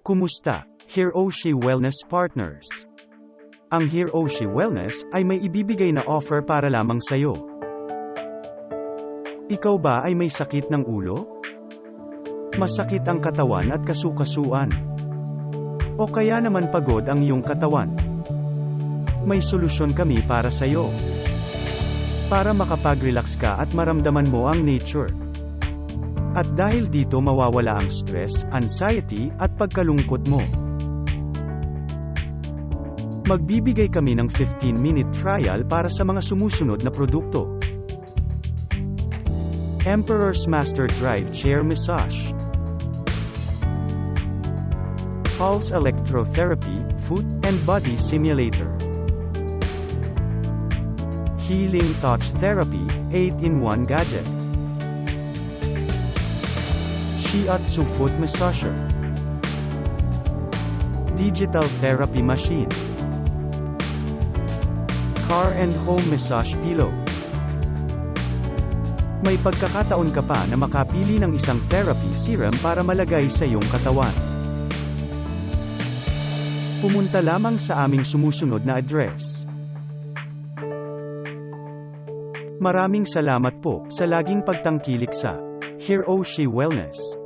Kumusta, Hiroshi Wellness Partners? Ang Hiroshi Wellness ay may ibibigay na offer para lamang sa'yo. Ikaw ba ay may sakit ng ulo? Masakit ang katawan at kasukasuan? O kaya naman pagod ang iyong katawan? May solusyon kami para sa'yo. Para makapag-relax ka at maramdaman mo ang nature. At dahil dito mawawala ang stress, anxiety, at pagkalungkot mo. Magbibigay kami ng 15-minute trial para sa mga sumusunod na produkto. Emperor's Master Drive Chair Massage, Pulse Electrotherapy, Foot and Body Simulator, Healing Touch Therapy, 8-in-1 Gadget, Shiatsu Foot Massager, Digital Therapy Machine, Car and Home Massage Pillow. May pagkakataon ka pa na makapili ng isang therapy serum para malagay sa iyong katawan. Pumunta lamang sa aming sumusunod na address. Maraming salamat po sa laging pagtangkilik sa Hiroshi Wellness.